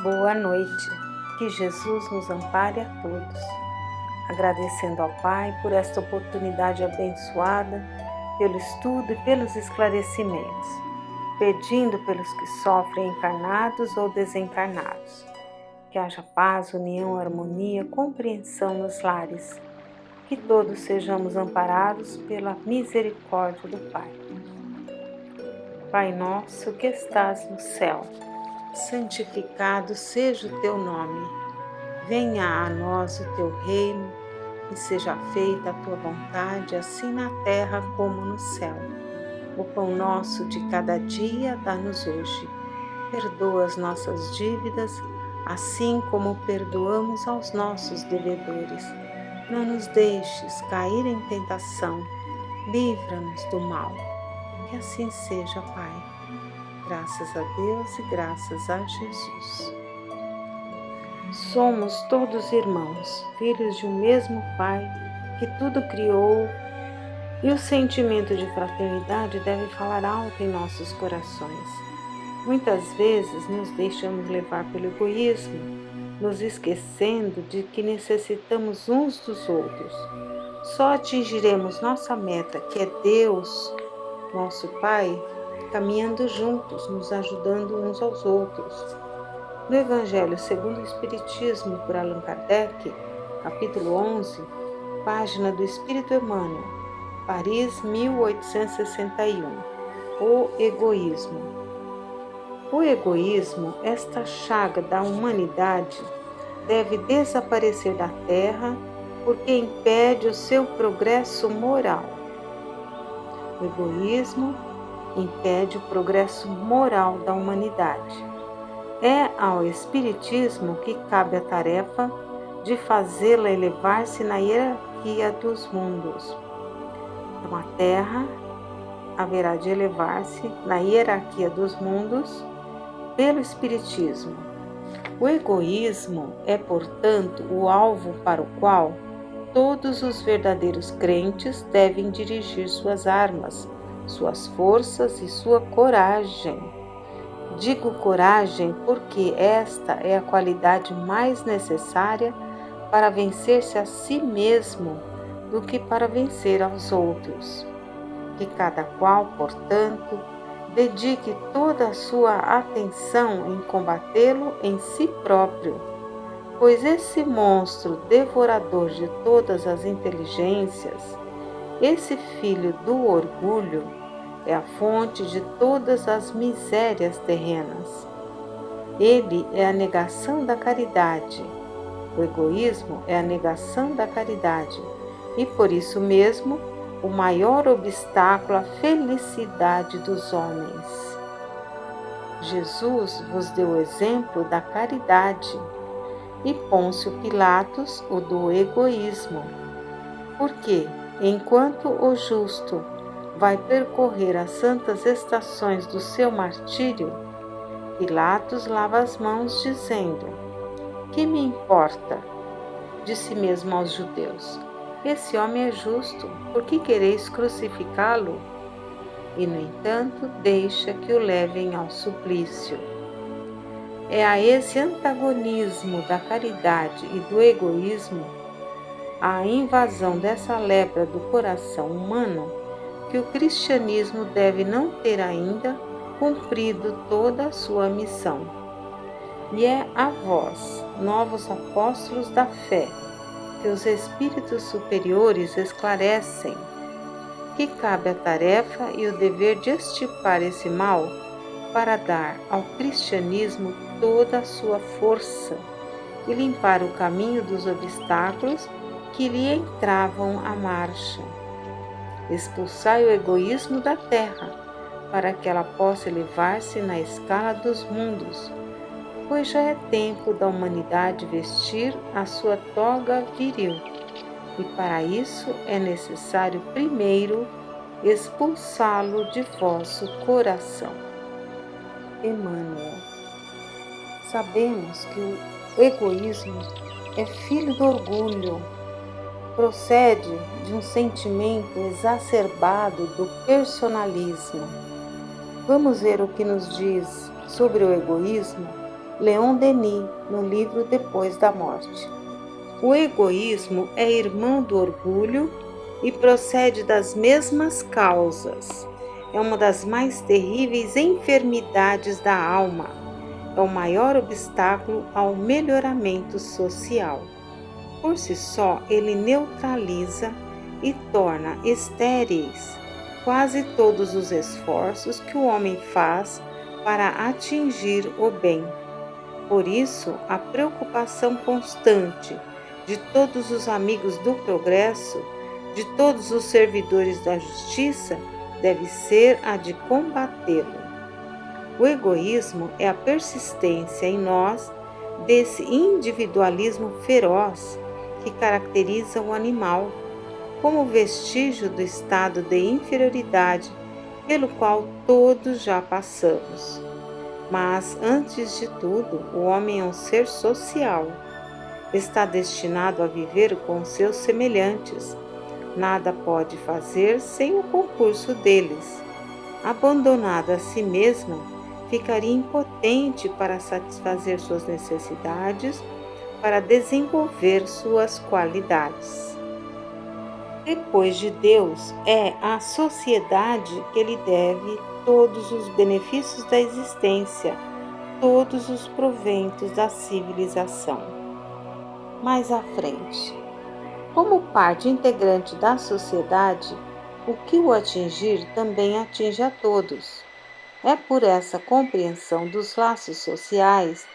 Boa noite, que Jesus nos ampare a todos. Agradecendo ao Pai por esta oportunidade abençoada, pelo estudo e pelos esclarecimentos, pedindo pelos que sofrem encarnados ou desencarnados, que haja paz, união, harmonia, compreensão nos lares, que todos sejamos amparados pela misericórdia do Pai. Pai nosso que estás no céu, santificado seja o teu nome. Venha a nós o teu reino e seja feita a tua vontade, assim na terra como no céu. O pão nosso de cada dia dá-nos hoje. Perdoa as nossas dívidas, assim como perdoamos aos nossos devedores. Não nos deixes cair em tentação, livra-nos do mal. Que assim seja, Pai. Graças a Deus e graças a Jesus. Somos todos irmãos, filhos de um mesmo Pai que tudo criou, e o sentimento de fraternidade deve falar alto em nossos corações. Muitas vezes nos deixamos levar pelo egoísmo, nos esquecendo de que necessitamos uns dos outros. Só atingiremos nossa meta, que é Deus, nosso Pai, caminhando juntos, nos ajudando uns aos outros. No Evangelho segundo o Espiritismo, por Allan Kardec, capítulo 11, página do Espírito Emmanuel, Paris, 1861. O egoísmo. O egoísmo, esta chaga da humanidade, deve desaparecer da Terra porque impede o seu progresso moral. O egoísmo impede o progresso moral da humanidade. É ao Espiritismo que cabe a tarefa de fazê-la elevar-se na hierarquia dos mundos. Então, a Terra haverá de elevar-se na hierarquia dos mundos pelo Espiritismo. O egoísmo é, portanto, o alvo para o qual todos os verdadeiros crentes devem dirigir suas armas, suas forças e sua coragem. Digo coragem porque esta é a qualidade mais necessária para vencer-se a si mesmo do que para vencer aos outros. Que cada qual, portanto, dedique toda a sua atenção em combatê-lo em si próprio, pois esse monstro devorador de todas as inteligências, esse filho do orgulho, é a fonte de todas as misérias terrenas. Ele é a negação da caridade. O egoísmo é a negação da caridade e, por isso mesmo, o maior obstáculo à felicidade dos homens. Jesus vos deu o exemplo da caridade e Pôncio Pilatos o do egoísmo. Porque, enquanto o justo vai percorrer as santas estações do seu martírio, Pilatos lava as mãos, dizendo: que me importa? De si mesmo aos judeus: esse homem é justo, por que quereis crucificá-lo? E, no entanto, deixa que o levem ao suplício. É a esse antagonismo da caridade e do egoísmo, a invasão dessa lepra do coração humano, que o cristianismo deve não ter ainda cumprido toda a sua missão. E é a vós, novos apóstolos da fé, que os espíritos superiores esclarecem, que cabe a tarefa e o dever de extirpar esse mal para dar ao cristianismo toda a sua força e limpar o caminho dos obstáculos que lhe entravam a marcha. Expulsai o egoísmo da terra, para que ela possa elevar-se na escala dos mundos, pois já é tempo da humanidade vestir a sua toga viril, e para isso é necessário primeiro expulsá-lo de vosso coração. Emmanuel. Sabemos que o egoísmo é filho do orgulho, procede de um sentimento exacerbado do personalismo. Vamos ver o que nos diz sobre o egoísmo Leon Denis, no livro Depois da Morte. O egoísmo é irmão do orgulho e procede das mesmas causas. É uma das mais terríveis enfermidades da alma. É o maior obstáculo ao melhoramento social. Por si só, ele neutraliza e torna estéreis quase todos os esforços que o homem faz para atingir o bem. Por isso, a preocupação constante de todos os amigos do progresso, de todos os servidores da justiça, deve ser a de combatê-lo. O egoísmo é a persistência em nós desse individualismo feroz que caracteriza o animal, como vestígio do estado de inferioridade pelo qual todos já passamos. Mas, antes de tudo, o homem é um ser social. Está destinado a viver com seus semelhantes. Nada pode fazer sem o concurso deles. Abandonado a si mesmo, ficaria impotente para satisfazer suas necessidades, para desenvolver suas qualidades. Depois de Deus, é à sociedade que ele deve todos os benefícios da existência, todos os proventos da civilização. Mais à frente, como parte integrante da sociedade, o que o atingir também atinge a todos. É por essa compreensão dos laços sociais,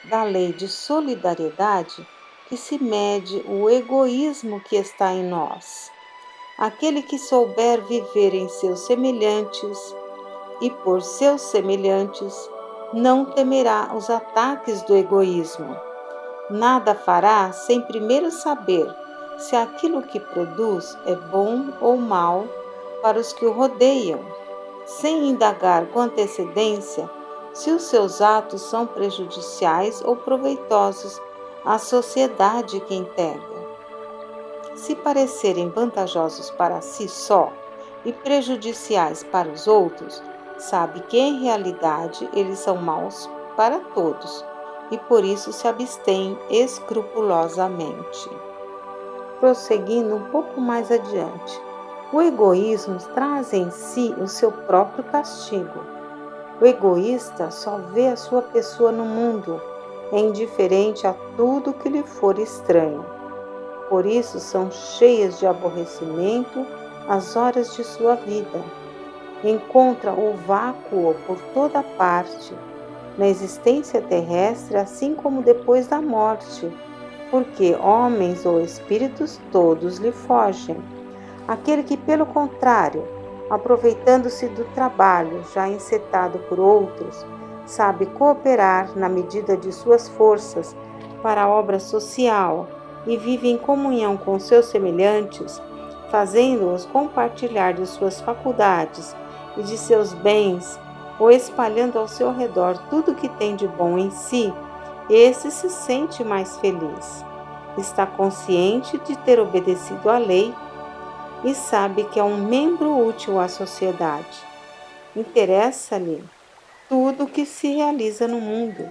da lei de solidariedade, que se mede o egoísmo que está em nós. Aquele que souber viver em seus semelhantes e por seus semelhantes, não temerá os ataques do egoísmo. Nada fará sem primeiro saber se aquilo que produz é bom ou mal para os que o rodeiam, sem indagar com antecedência se os seus atos são prejudiciais ou proveitosos à sociedade que integra. Se parecerem vantajosos para si só e prejudiciais para os outros, sabe que em realidade eles são maus para todos e por isso se abstém escrupulosamente. Prosseguindo um pouco mais adiante, o egoísmo traz em si o seu próprio castigo. O egoísta só vê a sua pessoa no mundo, é indiferente a tudo que lhe for estranho. Por isso são cheias de aborrecimento as horas de sua vida. Encontra o vácuo por toda parte, na existência terrestre, assim como depois da morte, porque homens ou espíritos todos lhe fogem. Aquele que, pelo contrário, aproveitando-se do trabalho já encetado por outros, sabe cooperar na medida de suas forças para a obra social e vive em comunhão com seus semelhantes, fazendo-os compartilhar de suas faculdades e de seus bens, ou espalhando ao seu redor tudo que tem de bom em si, esse se sente mais feliz. Está consciente de ter obedecido à lei e sabe que é um membro útil à sociedade. Interessa-lhe tudo o que se realiza no mundo,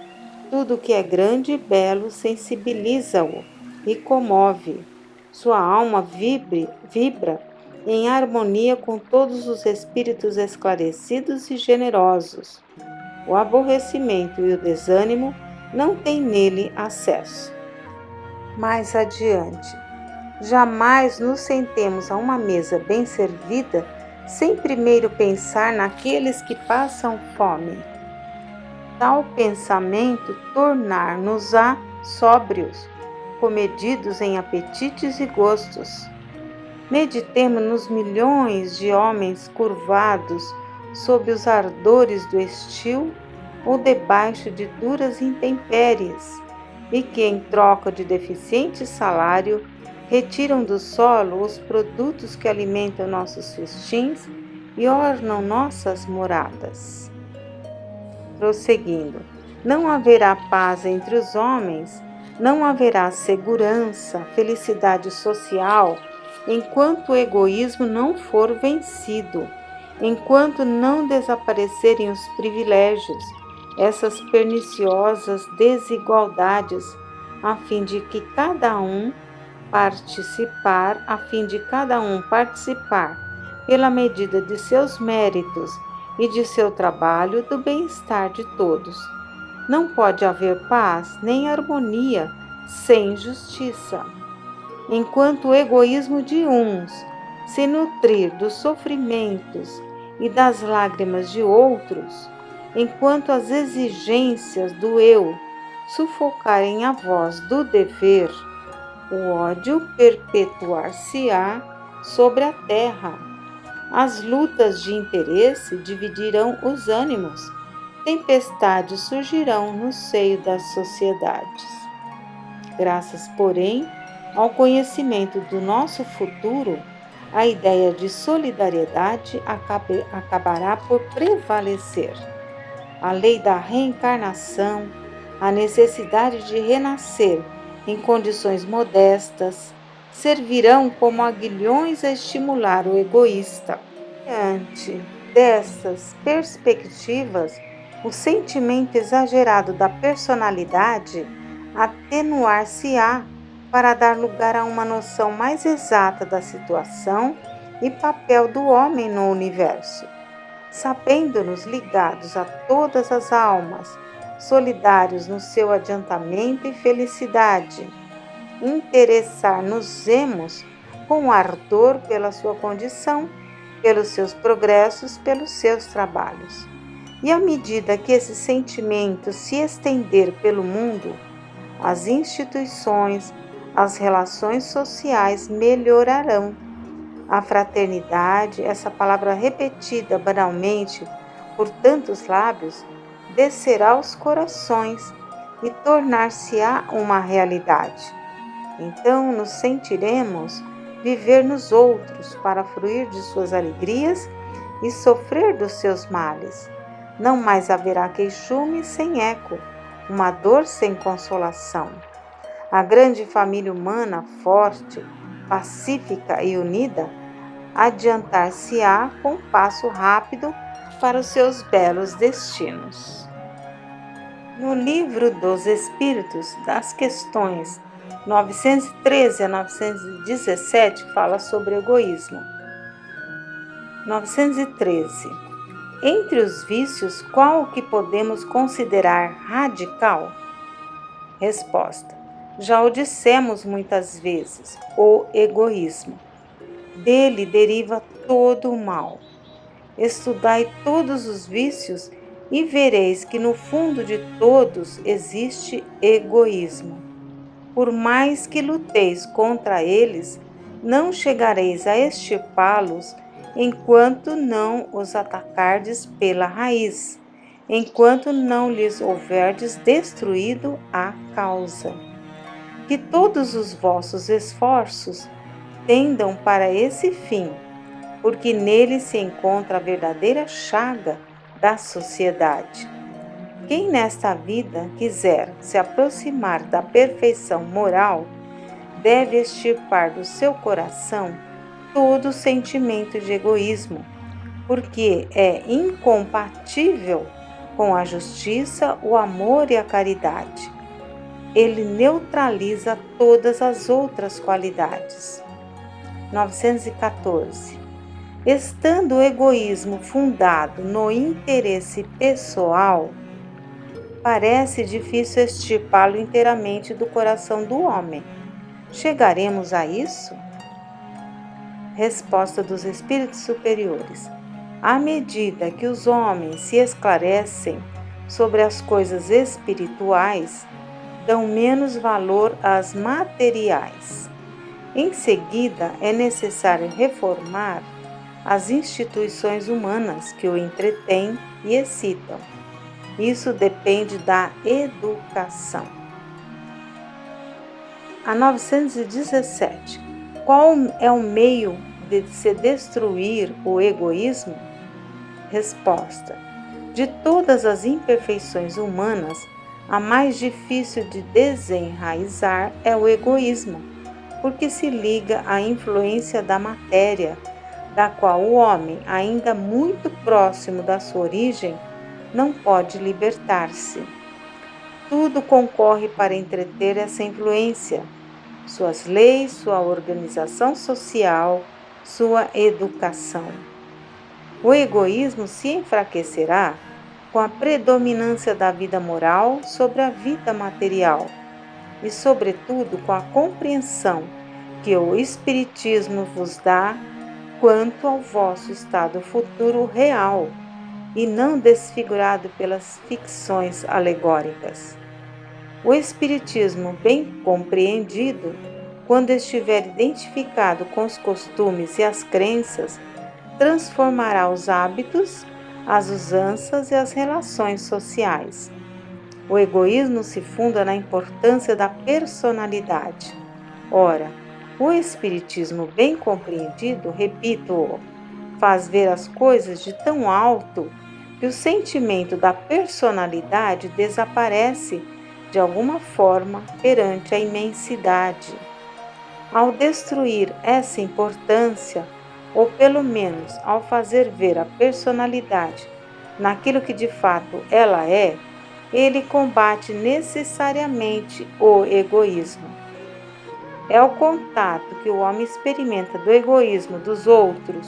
tudo o que é grande e belo sensibiliza-o e comove. Sua alma vibra em harmonia com todos os espíritos esclarecidos e generosos. O aborrecimento e o desânimo não têm nele acesso. Mais adiante, jamais nos sentemos a uma mesa bem servida sem primeiro pensar naqueles que passam fome. Tal pensamento tornar-nos-á sóbrios, comedidos em apetites e gostos. Meditemos nos milhões de homens curvados sob os ardores do estio ou debaixo de duras intempéries, e que, em troca de deficiente salário, retiram do solo os produtos que alimentam nossos festins e ornam nossas moradas. Prosseguindo, não haverá paz entre os homens, não haverá segurança, felicidade social, enquanto o egoísmo não for vencido, enquanto não desaparecerem os privilégios, essas perniciosas desigualdades, a fim de cada um participar, pela medida de seus méritos e de seu trabalho, do bem-estar de todos. Não pode haver paz nem harmonia sem justiça. Enquanto o egoísmo de uns se nutrir dos sofrimentos e das lágrimas de outros, enquanto as exigências do eu sufocarem a voz do dever, o ódio perpetuar-se-á sobre a terra. As lutas de interesse dividirão os ânimos, tempestades surgirão no seio das sociedades. Graças, porém, ao conhecimento do nosso futuro, a ideia de solidariedade acabará por prevalecer. A lei da reencarnação, a necessidade de renascer em condições modestas, servirão como aguilhões a estimular o egoísta. Diante dessas perspectivas, o sentimento exagerado da personalidade atenuar-se-á para dar lugar a uma noção mais exata da situação e papel do homem no universo. Sabendo-nos ligados a todas as almas, solidários no seu adiantamento e felicidade, interessar-nos-emos com ardor pela sua condição, pelos seus progressos, pelos seus trabalhos. E à medida que esse sentimento se estender pelo mundo, as instituições, as relações sociais melhorarão. A fraternidade, essa palavra repetida banalmente por tantos lábios, descerá aos corações e tornar-se-á uma realidade. Então nos sentiremos viver nos outros para fruir de suas alegrias e sofrer dos seus males. Não mais haverá queixume sem eco, uma dor sem consolação. A grande família humana, forte, pacífica e unida, adiantar-se-á com passo rápido para os seus belos destinos. No Livro dos Espíritos, das questões 913 a 917, fala sobre egoísmo. 913. Entre os vícios, qual o que podemos considerar radical? Resposta: já o dissemos muitas vezes, o egoísmo. Dele deriva todo o mal. Estudai todos os vícios e vereis que no fundo de todos existe egoísmo. Por mais que luteis contra eles, não chegareis a extirpá-los enquanto não os atacardes pela raiz, enquanto não lhes houverdes destruído a causa. Que todos os vossos esforços tendam para esse fim, porque nele se encontra a verdadeira chaga da sociedade. Quem nesta vida quiser se aproximar da perfeição moral, deve extirpar do seu coração todo sentimento de egoísmo, porque é incompatível com a justiça, o amor e a caridade. Ele neutraliza todas as outras qualidades. 914. Estando o egoísmo fundado no interesse pessoal, parece difícil extirpá-lo inteiramente do coração do homem. Chegaremos a isso? Resposta dos espíritos superiores: à medida que os homens se esclarecem sobre as coisas espirituais, dão menos valor às materiais. Em seguida, é necessário reformar as instituições humanas que o entretêm e excitam. Isso depende da educação. A 917. Qual é o meio de se destruir o egoísmo? Resposta: de todas as imperfeições humanas, a mais difícil de desenraizar é o egoísmo, porque se liga à influência da matéria, da qual o homem, ainda muito próximo da sua origem, não pode libertar-se. Tudo concorre para entreter essa influência: suas leis, sua organização social, sua educação. O egoísmo se enfraquecerá com a predominância da vida moral sobre a vida material e, sobretudo, com a compreensão que o Espiritismo vos dá quanto ao vosso estado futuro real e não desfigurado pelas ficções alegóricas. O Espiritismo bem compreendido, quando estiver identificado com os costumes e as crenças, transformará os hábitos, as usanças e as relações sociais. O egoísmo se funda na importância da personalidade. Ora, o Espiritismo bem compreendido, repito-o, faz ver as coisas de tão alto que o sentimento da personalidade desaparece de alguma forma perante a imensidade. Ao destruir essa importância, ou pelo menos ao fazer ver a personalidade naquilo que de fato ela é, ele combate necessariamente o egoísmo. É o contato que o homem experimenta do egoísmo dos outros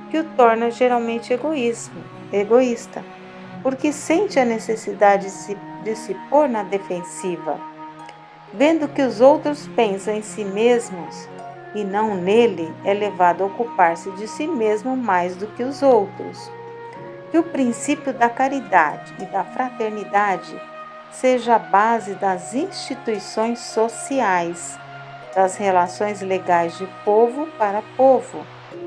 que o torna geralmente egoísta, porque sente a necessidade de se pôr na defensiva. Vendo que os outros pensam em si mesmos e não nele, é levado a ocupar-se de si mesmo mais do que os outros. Que o princípio da caridade e da fraternidade seja a base das instituições sociais, das relações legais de povo para povo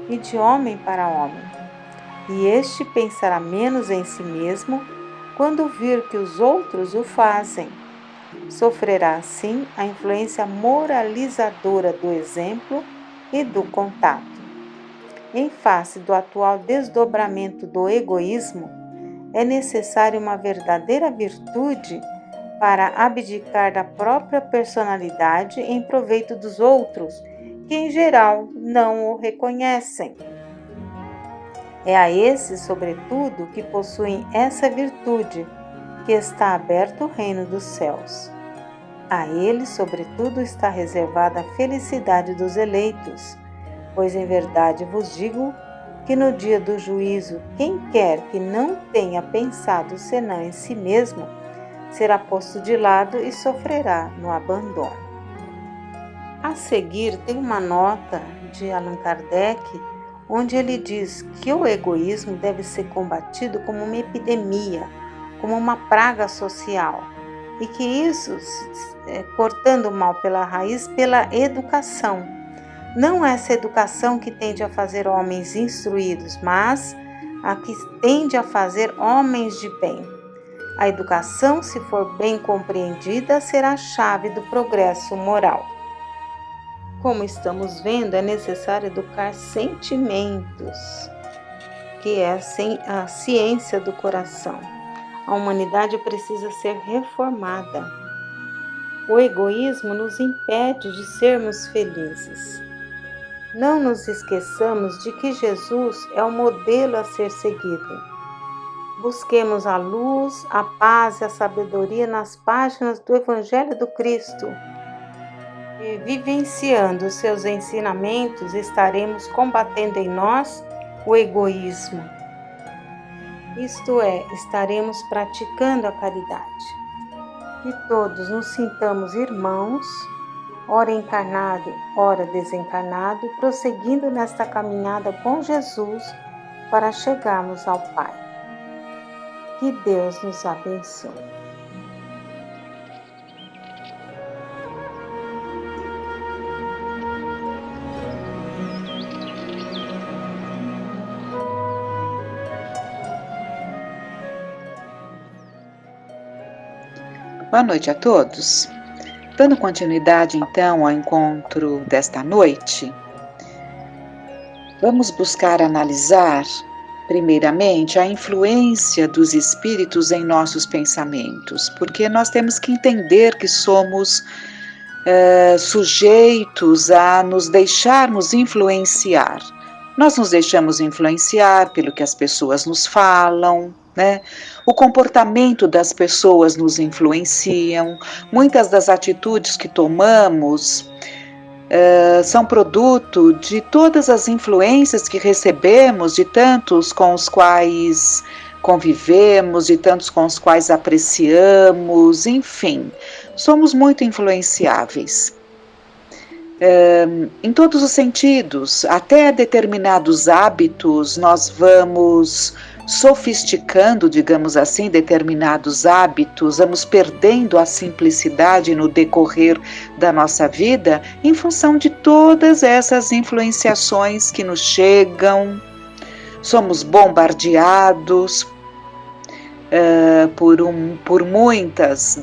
e de homem para homem. E este pensará menos em si mesmo quando vir que os outros o fazem. Sofrerá assim a influência moralizadora do exemplo e do contato. Em face do atual desdobramento do egoísmo, é necessária uma verdadeira virtude para abdicar da própria personalidade em proveito dos outros, que em geral não o reconhecem. É a esses, sobretudo, que possuem essa virtude, que está aberto o reino dos céus. A eles, sobretudo, está reservada a felicidade dos eleitos, pois em verdade vos digo que no dia do juízo, quem quer que não tenha pensado senão em si mesmo, será posto de lado e sofrerá no abandono. A seguir tem uma nota de Allan Kardec, onde ele diz que o egoísmo deve ser combatido como uma epidemia, como uma praga social, e que isso, cortando o mal pela raiz, pela educação. Não essa educação que tende a fazer homens instruídos, mas a que tende a fazer homens de bem. A educação, se for bem compreendida, será a chave do progresso moral. Como estamos vendo, é necessário educar sentimentos, que é a ciência do coração. A humanidade precisa ser reformada. O egoísmo nos impede de sermos felizes. Não nos esqueçamos de que Jesus é o modelo a ser seguido. Busquemos a luz, a paz e a sabedoria nas páginas do Evangelho do Cristo. E, vivenciando os seus ensinamentos, estaremos combatendo em nós o egoísmo. Isto é, estaremos praticando a caridade. Que todos nos sintamos irmãos, ora encarnado, ora desencarnado, prosseguindo nesta caminhada com Jesus para chegarmos ao Pai. Que Deus nos abençoe. Boa noite a todos. Dando continuidade, então, ao encontro desta noite, vamos buscar analisar, primeiramente, a influência dos espíritos em nossos pensamentos, porque nós temos que entender que somos sujeitos a nos deixarmos influenciar. Nós nos deixamos influenciar pelo que as pessoas nos falam, né? O comportamento das pessoas nos influenciam, muitas das atitudes que tomamos são produto de todas as influências que recebemos, de tantos com os quais convivemos, de tantos com os quais apreciamos, enfim, somos muito influenciáveis. Em todos os sentidos, até determinados hábitos, nós vamos sofisticando, digamos assim, determinados hábitos, vamos perdendo a simplicidade no decorrer da nossa vida em função de todas essas influenciações que nos chegam. Somos bombardeados por muitas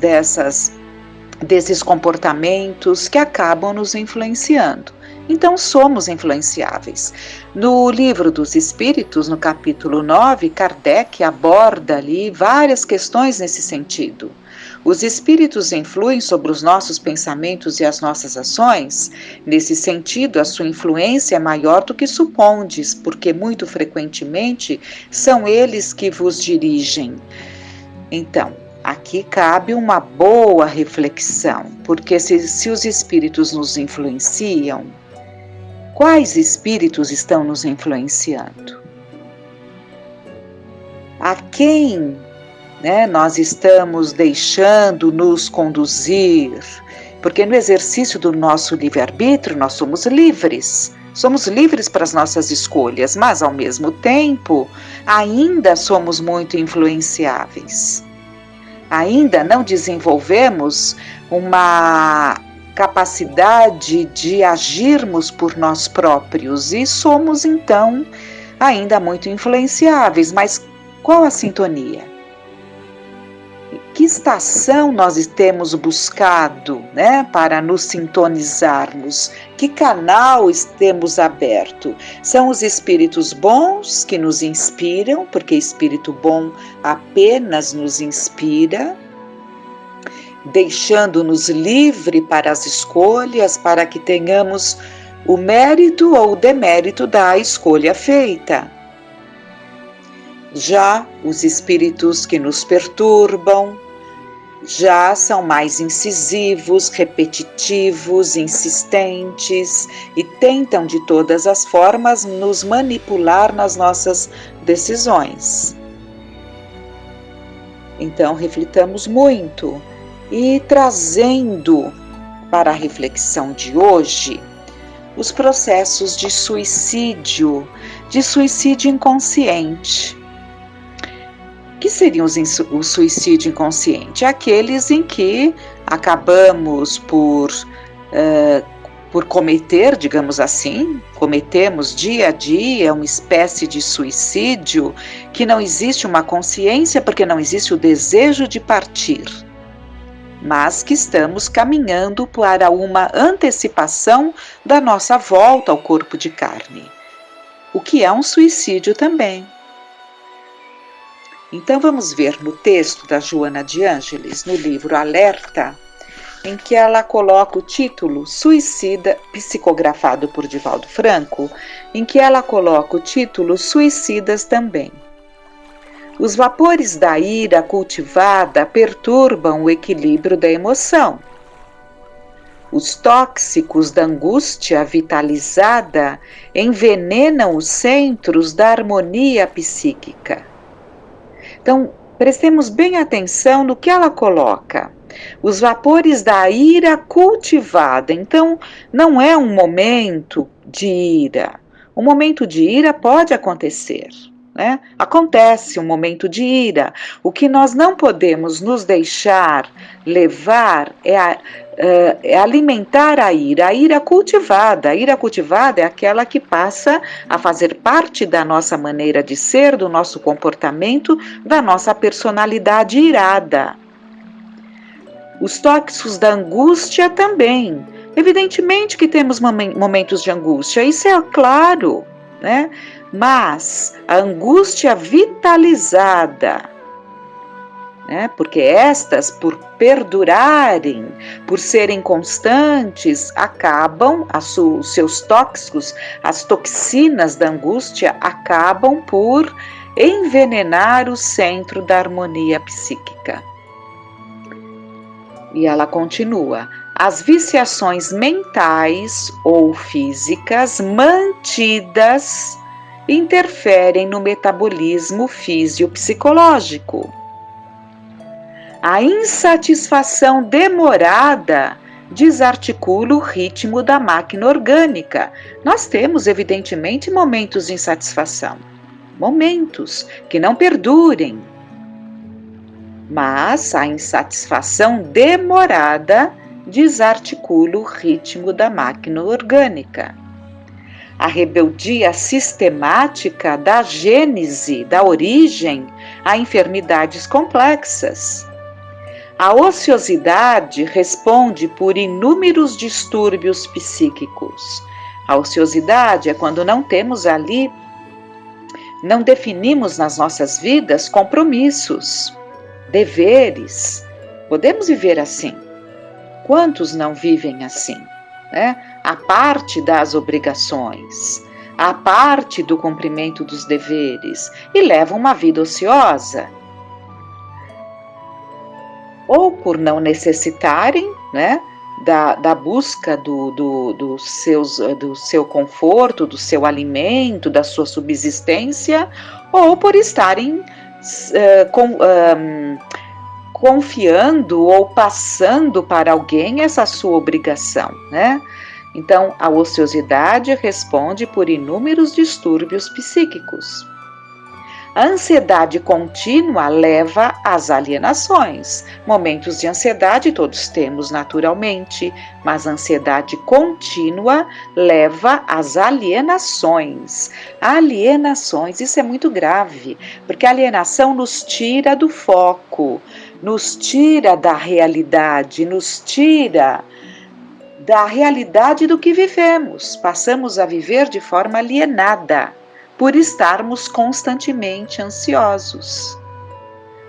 desses comportamentos que acabam nos influenciando. Então somos influenciáveis. No Livro dos Espíritos, no capítulo 9, Kardec aborda ali várias questões nesse sentido. Os espíritos influem sobre os nossos pensamentos e as nossas ações? Nesse sentido, a sua influência é maior do que supondes, porque muito frequentemente são eles que vos dirigem. Então, aqui cabe uma boa reflexão, porque se os espíritos nos influenciam, quais espíritos estão nos influenciando? A quem, nós estamos deixando nos conduzir? Porque no exercício do nosso livre-arbítrio nós somos livres para as nossas escolhas, mas ao mesmo tempo ainda somos muito influenciáveis. Ainda não desenvolvemos uma capacidade de agirmos por nós próprios e somos então ainda muito influenciáveis, mas qual a sintonia? Que estação nós temos buscado, para nos sintonizarmos? Que canal temos aberto? São os espíritos bons que nos inspiram, porque espírito bom apenas nos inspira, deixando-nos livre para as escolhas, para que tenhamos o mérito ou o demérito da escolha feita. Já os espíritos que nos perturbam, já são mais incisivos, repetitivos, insistentes e tentam de todas as formas nos manipular nas nossas decisões. Então, reflitamos muito. E trazendo para a reflexão de hoje os processos de suicídio inconsciente. O que seriam o suicídio inconsciente? Aqueles em que acabamos por cometer, digamos assim, cometemos dia a dia uma espécie de suicídio que não existe uma consciência porque não existe o desejo de partir, mas que estamos caminhando para uma antecipação da nossa volta ao corpo de carne, o que é um suicídio também. Então vamos ver no texto da Joana de Ângeles, no livro Alerta, em que ela coloca o título Suicida, psicografado por Divaldo Franco, em que ela coloca o título Suicidas também. Os vapores da ira cultivada perturbam o equilíbrio da emoção. Os tóxicos da angústia vitalizada envenenam os centros da harmonia psíquica. Então, prestemos bem atenção no que ela coloca. Os vapores da ira cultivada. Então, não é um momento de ira. Um momento de ira pode acontecer. Acontece um momento de ira. O que nós não podemos nos deixar levar é alimentar a ira cultivada. A ira cultivada é aquela que passa a fazer parte da nossa maneira de ser, do nosso comportamento, da nossa personalidade irada. Os tóxicos da angústia também. Evidentemente que temos momentos de angústia, isso é claro, Mas a angústia vitalizada, porque estas, por perdurarem, por serem constantes, acabam, os seus tóxicos, as toxinas da angústia, acabam por envenenar o centro da harmonia psíquica. E ela continua: as viciações mentais ou físicas mantidas interferem no metabolismo fisiopsicológico. A insatisfação demorada desarticula o ritmo da máquina orgânica. Nós temos, evidentemente, momentos de insatisfação, momentos que não perdurem, mas a insatisfação demorada desarticula o ritmo da máquina orgânica. A rebeldia sistemática dá gênese, dá origem a enfermidades complexas. A ociosidade responde por inúmeros distúrbios psíquicos. A ociosidade é quando não temos ali, não definimos nas nossas vidas compromissos, deveres. Podemos viver assim. Quantos não vivem assim? A parte das obrigações, a parte do cumprimento dos deveres e levam uma vida ociosa. Ou por não necessitarem, da busca do seu conforto, do seu alimento, da sua subsistência, ou por estarem confiando ou passando para alguém essa sua obrigação, Então, a ociosidade responde por inúmeros distúrbios psíquicos. A ansiedade contínua leva às alienações. Momentos de ansiedade todos temos naturalmente, mas a ansiedade contínua leva às alienações. Alienações, isso é muito grave, porque a alienação nos tira do foco, nos tira da realidade, nos tira da realidade do que vivemos. Passamos a viver de forma alienada, por estarmos constantemente ansiosos.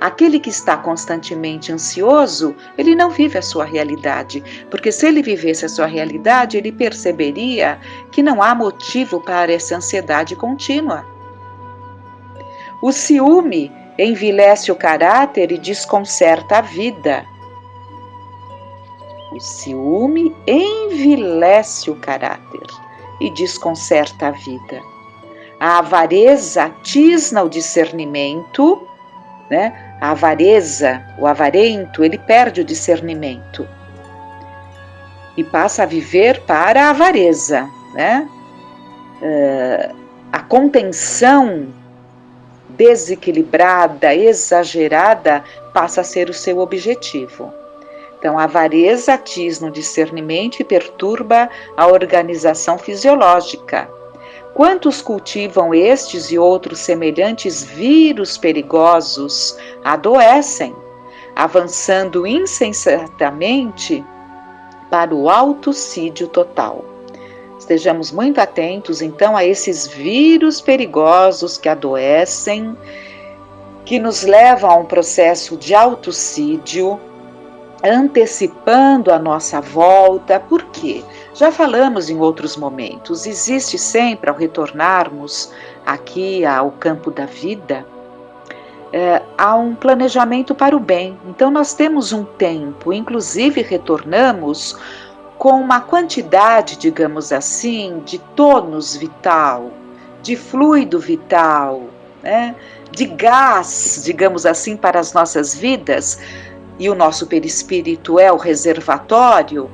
Aquele que está constantemente ansioso, ele não vive a sua realidade, porque se ele vivesse a sua realidade, ele perceberia que não há motivo para essa ansiedade contínua. O ciúme envilece o caráter e desconcerta a vida. O ciúme envilece o caráter e desconcerta a vida. A avareza tisna o discernimento, A avareza, o avarento, ele perde o discernimento e passa a viver para a avareza, A contenção desequilibrada, exagerada, passa a ser o seu objetivo. Então, a avareza tisna o discernimento e perturba a organização fisiológica. Quantos cultivam estes e outros semelhantes vírus perigosos adoecem, avançando insensatamente para o autocídio total. Estejamos muito atentos, então, a esses vírus perigosos que adoecem, que nos levam a um processo de autocídio, antecipando a nossa volta. Por quê? Já falamos em outros momentos, existe sempre, ao retornarmos aqui ao campo da vida, há um planejamento para o bem. Então nós temos um tempo, inclusive retornamos com uma quantidade, digamos assim, de tônus vital, de fluido vital, de gás, digamos assim, para as nossas vidas, e o nosso perispírito é o reservatório,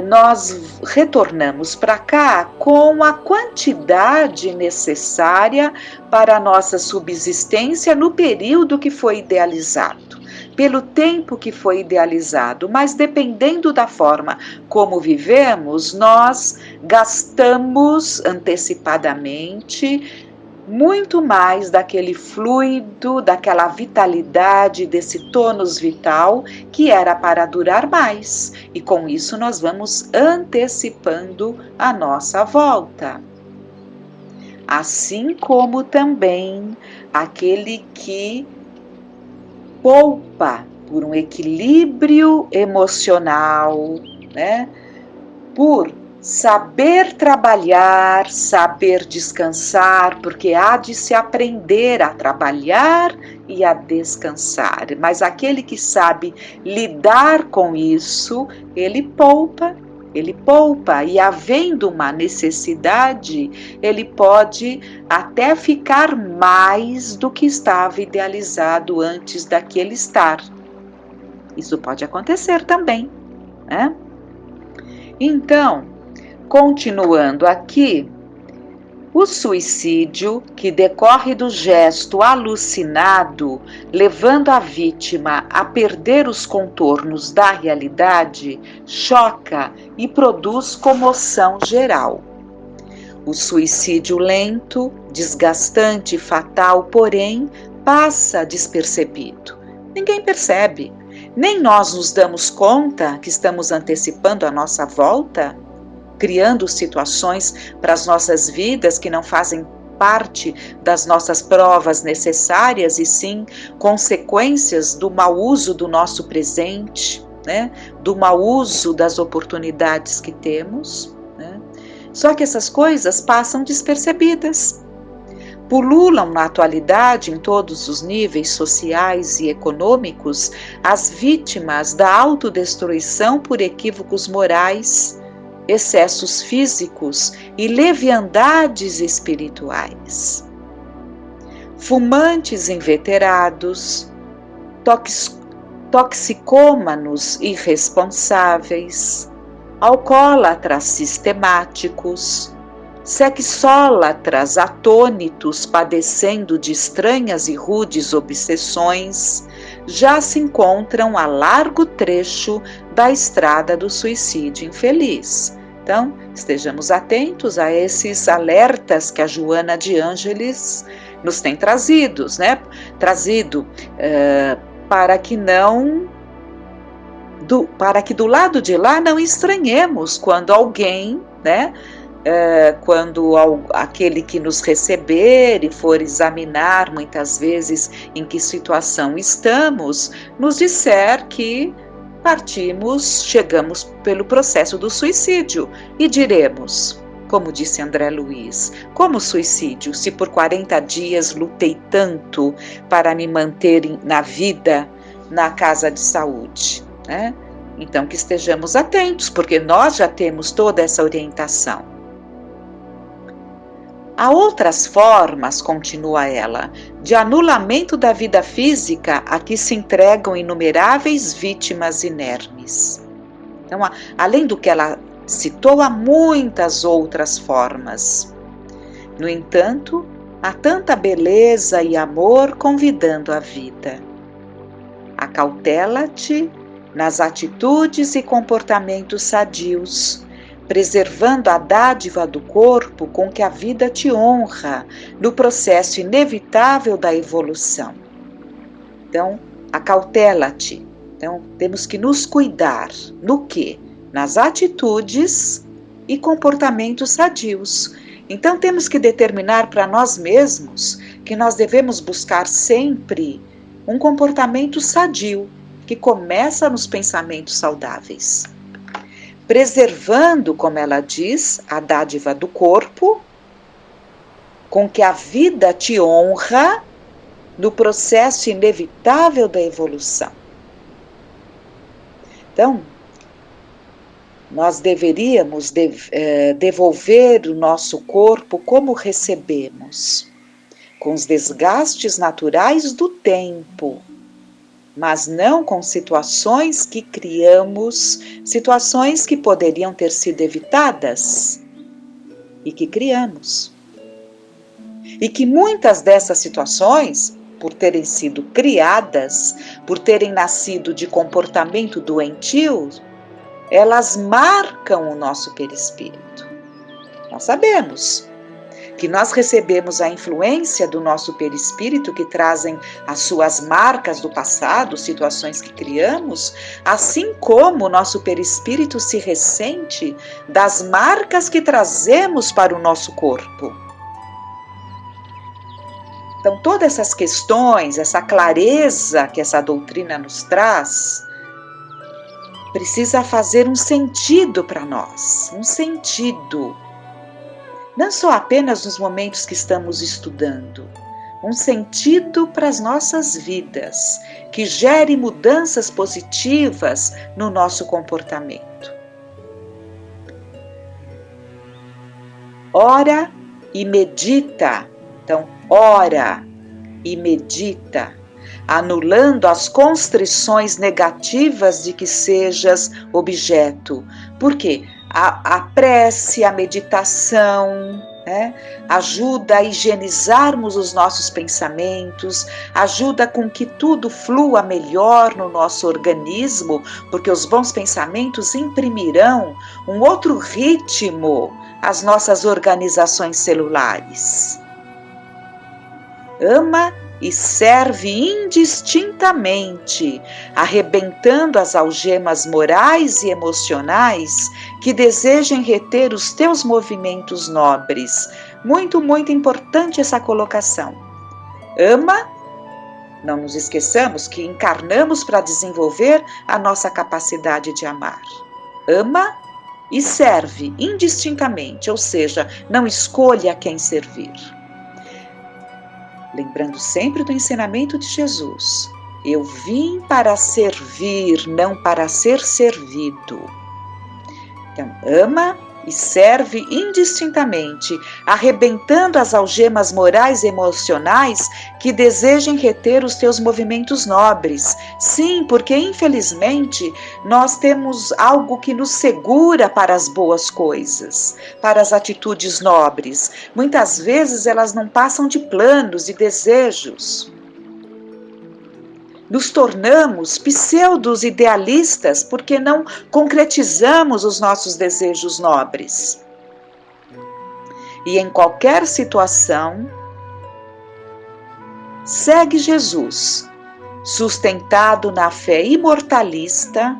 nós retornamos para cá com a quantidade necessária para a nossa subsistência no período que foi idealizado, pelo tempo que foi idealizado, mas dependendo da forma como vivemos, nós gastamos antecipadamente muito mais daquele fluido, daquela vitalidade, desse tônus vital que era para durar mais. E com isso nós vamos antecipando a nossa volta. Assim como também aquele que poupa por um equilíbrio emocional, por saber trabalhar, saber descansar, porque há de se aprender a trabalhar e a descansar. Mas aquele que sabe lidar com isso, ele poupa, e havendo uma necessidade, ele pode até ficar mais do que estava idealizado antes daquele estar. Isso pode acontecer também, né? Então, continuando aqui, o suicídio, que decorre do gesto alucinado, levando a vítima a perder os contornos da realidade, choca e produz comoção geral. O suicídio lento, desgastante e fatal, porém, passa despercebido. Ninguém percebe. Nem nós nos damos conta que estamos antecipando a nossa volta, criando situações para as nossas vidas que não fazem parte das nossas provas necessárias e sim consequências do mau uso do nosso presente, né? Do mau uso das oportunidades que temos, né? Só que essas coisas passam despercebidas. Pululam na atualidade, em todos os níveis sociais e econômicos, as vítimas da autodestruição por equívocos morais, excessos físicos e leviandades espirituais. Fumantes inveterados, toxicômanos irresponsáveis, alcoólatras sistemáticos, sexólatras atônitos padecendo de estranhas e rudes obsessões, já se encontram a largo trecho da estrada do suicídio infeliz. Então, estejamos atentos a esses alertas que a Joana de Ângeles nos tem trazido para que do lado de lá não estranhemos quando alguém, né, quando aquele que nos receber e for examinar muitas vezes em que situação estamos, nos disser que chegamos pelo processo do suicídio e diremos, como disse André Luiz, como suicídio, se por 40 dias lutei tanto para me manter na vida na casa de saúde, né? Então que estejamos atentos, porque nós já temos toda essa orientação. Há outras formas, continua ela, de anulamento da vida física a que se entregam inumeráveis vítimas inermes. Então, além do que ela citou, há muitas outras formas. No entanto, há tanta beleza e amor convidando a vida. Acautela-te nas atitudes e comportamentos sadios, preservando a dádiva do corpo com que a vida te honra no processo inevitável da evolução. Então, acautela-te. Então, temos que nos cuidar. No quê? Nas atitudes e comportamentos sadios. Então, temos que determinar para nós mesmos que nós devemos buscar sempre um comportamento sadio, que começa nos pensamentos saudáveis. Preservando, como ela diz, a dádiva do corpo, com que a vida te honra no processo inevitável da evolução. Então, nós deveríamos devolver o nosso corpo como recebemos, com os desgastes naturais do tempo, mas não com situações que criamos, situações que poderiam ter sido evitadas e que criamos. E que muitas dessas situações, por terem sido criadas, por terem nascido de comportamento doentio, elas marcam o nosso perispírito. Nós sabemos que nós recebemos a influência do nosso perispírito, que trazem as suas marcas do passado, situações que criamos, assim como o nosso perispírito se ressente das marcas que trazemos para o nosso corpo. Então, todas essas questões, essa clareza que essa doutrina nos traz, precisa fazer um sentido para nós, um sentido. Não só apenas nos momentos que estamos estudando, um sentido para as nossas vidas, que gere mudanças positivas no nosso comportamento. Ora e medita. Então, ora e medita, anulando as constrições negativas de que sejas objeto. Por quê? A prece, a meditação, ajuda a higienizarmos os nossos pensamentos, ajuda com que tudo flua melhor no nosso organismo, porque os bons pensamentos imprimirão um outro ritmo às nossas organizações celulares. Ama e serve indistintamente, arrebentando as algemas morais e emocionais que desejem reter os teus movimentos nobres. Muito, muito importante essa colocação. Ama, não nos esqueçamos que encarnamos para desenvolver a nossa capacidade de amar. Ama e serve indistintamente, ou seja, não escolha quem servir. Lembrando sempre do ensinamento de Jesus. Eu vim para servir, não para ser servido. Então, ama e serve indistintamente, arrebentando as algemas morais e emocionais que desejem reter os teus movimentos nobres. Sim, porque infelizmente nós temos algo que nos segura para as boas coisas, para as atitudes nobres. Muitas vezes elas não passam de planos e desejos. Nos tornamos pseudos idealistas porque não concretizamos os nossos desejos nobres. E em qualquer situação, segue Jesus, sustentado na fé imortalista,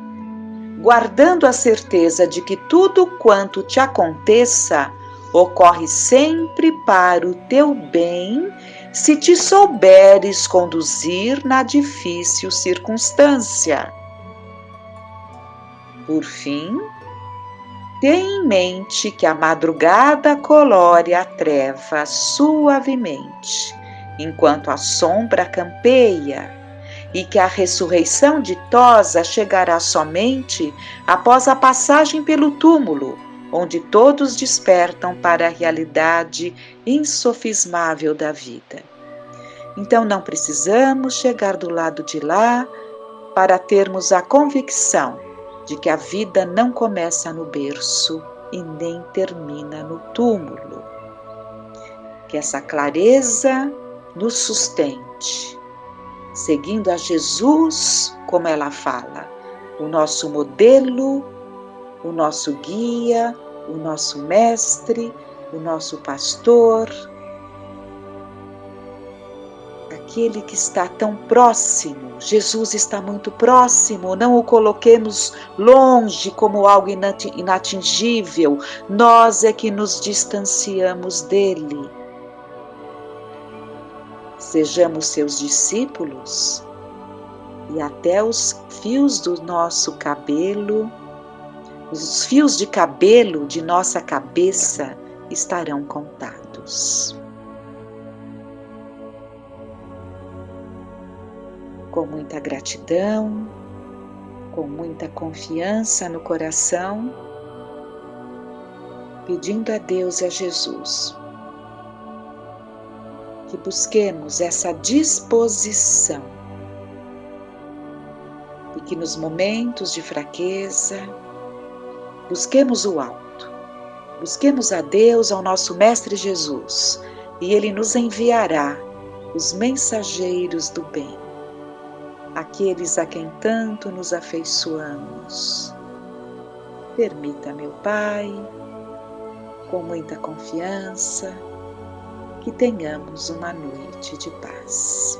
guardando a certeza de que tudo quanto te aconteça ocorre sempre para o teu bem, se te souberes conduzir na difícil circunstância. Por fim, tenha em mente que a madrugada colore a treva suavemente, enquanto a sombra campeia, e que a ressurreição ditosa chegará somente após a passagem pelo túmulo, onde todos despertam para a realidade insofismável da vida. Então não precisamos chegar do lado de lá para termos a convicção de que a vida não começa no berço e nem termina no túmulo. Que essa clareza nos sustente, seguindo a Jesus, como ela fala, o nosso modelo, o nosso guia, o nosso mestre, o nosso pastor, aquele que está tão próximo. Jesus está muito próximo, não o coloquemos longe como algo inatingível, nós é que nos distanciamos dele. Sejamos seus discípulos e até os fios do nosso cabelo, os fios de cabelo de nossa cabeça estarão contados. Com muita gratidão, com muita confiança no coração, pedindo a Deus e a Jesus que busquemos essa disposição e que nos momentos de fraqueza busquemos o alto, busquemos a Deus, ao nosso Mestre Jesus, e Ele nos enviará os mensageiros do bem, aqueles a quem tanto nos afeiçoamos. Permita, meu Pai, com muita confiança, que tenhamos uma noite de paz.